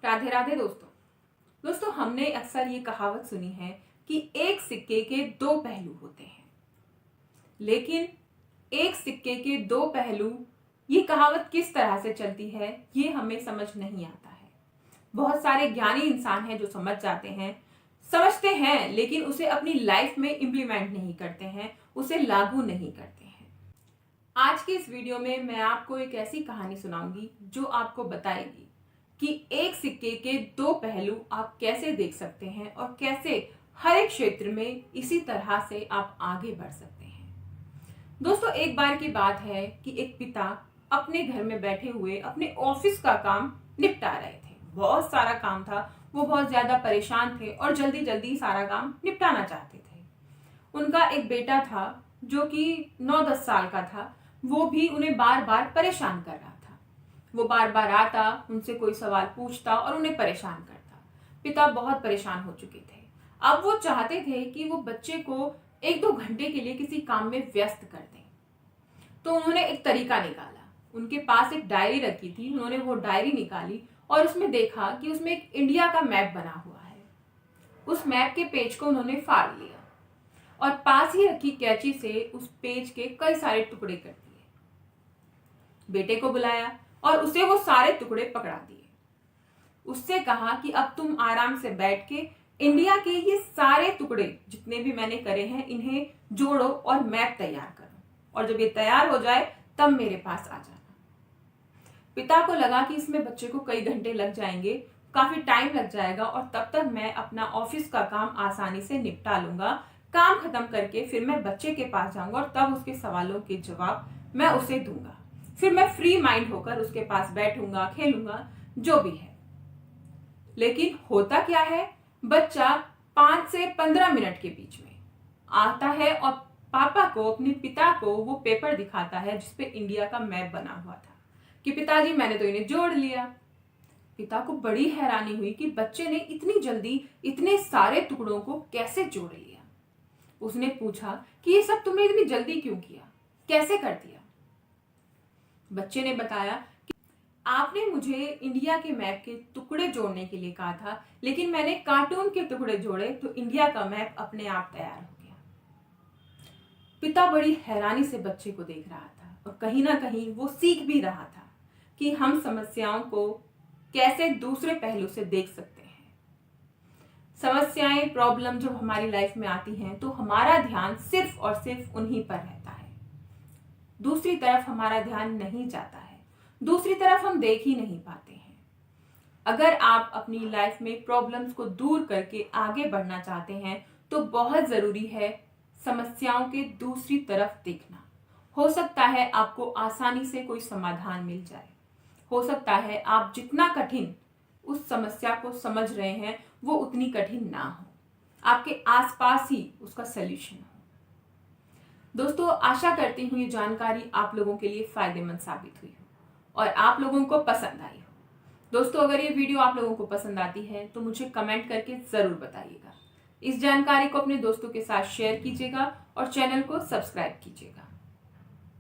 राधे राधे दोस्तों हमने अक्सर ये कहावत सुनी है कि एक सिक्के के दो पहलू होते हैं। लेकिन एक सिक्के के दो पहलू, ये कहावत किस तरह से चलती है ये हमें समझ नहीं आता है। बहुत सारे ज्ञानी इंसान हैं जो समझ जाते हैं, समझते हैं, लेकिन उसे अपनी लाइफ में इम्प्लीमेंट नहीं करते हैं, उसे लागू नहीं करते हैं। आज की इस वीडियो में मैं आपको एक ऐसी कहानी सुनाऊंगी जो आपको बताएगी कि एक सिक्के के दो पहलू आप कैसे देख सकते हैं और कैसे हर एक क्षेत्र में इसी तरह से आप आगे बढ़ सकते हैं। दोस्तों, एक बार की बात है कि एक पिता अपने घर में बैठे हुए अपने ऑफिस का काम निपटा रहे थे। बहुत सारा काम था, वो बहुत ज्यादा परेशान थे और जल्दी जल्दी सारा काम निपटाना चाहते थे। उनका एक बेटा था जो कि 9-10 साल का था। वो भी उन्हें बार बार परेशान कर रहा था। वो बार बार आता, उनसे कोई सवाल पूछता और उन्हें परेशान करता। पिता बहुत परेशान हो चुके थे। अब वो चाहते थे कि वो बच्चे को 1-2 घंटे के लिए किसी काम में व्यस्त कर दें। तो उन्होंने एक तरीका निकाला। उनके पास एक डायरी रखी थी, उन्होंने वो डायरी निकाली और उसमें देखा कि उसमें एक इंडिया का मैप बना हुआ है। उस मैप के पेज को उन्होंने फाड़ लिया और पास ही रखी कैंची से उस पेज के कई सारे टुकड़े कर दिए। बेटे को बुलाया और उसे वो सारे टुकड़े पकड़ा दिए। उससे कहा कि अब तुम आराम से बैठ के इंडिया के ये सारे टुकड़े जितने भी मैंने करे हैं इन्हें जोड़ो और मैप तैयार करो, और जब ये तैयार हो जाए तब मेरे पास आ जाना। पिता को लगा कि इसमें बच्चे को कई घंटे लग जाएंगे, काफी टाइम लग जाएगा और तब तक मैं अपना ऑफिस का काम आसानी से निपटा लूंगा। काम खत्म करके फिर मैं बच्चे के पास जाऊंगा और तब उसके सवालों के जवाब मैं उसे दूंगा। फिर मैं फ्री माइंड होकर उसके पास बैठूंगा, खेलूंगा, जो भी है। लेकिन होता क्या है, बच्चा 5 से 15 मिनट के बीच में आता है और पापा को, अपने पिता को वो पेपर दिखाता है जिसपे इंडिया का मैप बना हुआ था कि पिताजी मैंने तो इन्हें जोड़ लिया। पिता को बड़ी हैरानी हुई कि बच्चे ने इतनी जल्दी इतने सारे टुकड़ों को कैसे जोड़ लिया। उसने पूछा कि ये सब तुमने इतनी जल्दी क्यों किया, कैसे कर दिया। बच्चे ने बताया कि आपने मुझे इंडिया के मैप के टुकड़े जोड़ने के लिए कहा था, लेकिन मैंने कार्टून के टुकड़े जोड़े तो इंडिया का मैप अपने आप तैयार हो गया। पिता बड़ी हैरानी से बच्चे को देख रहा था और कहीं ना कहीं वो सीख भी रहा था कि हम समस्याओं को कैसे दूसरे पहलू से देख सकते हैं। समस्याएं, प्रॉब्लम जब हमारी लाइफ में आती हैं तो हमारा ध्यान सिर्फ और सिर्फ उन्हीं पर रहता है। दूसरी तरफ हमारा ध्यान नहीं जाता है, दूसरी तरफ हम देख ही नहीं पाते हैं। अगर आप अपनी लाइफ में प्रॉब्लम्स को दूर करके आगे बढ़ना चाहते हैं तो बहुत जरूरी है समस्याओं के दूसरी तरफ देखना। हो सकता है आपको आसानी से कोई समाधान मिल जाए, हो सकता है आप जितना कठिन उस समस्या को समझ रहे हैं वो उतनी कठिन ना हो, आपके आसपास ही उसका सलूशन हो। दोस्तों, आशा करती हूँ ये जानकारी आप लोगों के लिए फायदेमंद साबित हुई हो और आप लोगों को पसंद आई हो। दोस्तों, अगर ये वीडियो आप लोगों को पसंद आती है तो मुझे कमेंट करके जरूर बताइएगा। इस जानकारी को अपने दोस्तों के साथ शेयर कीजिएगा और चैनल को सब्सक्राइब कीजिएगा।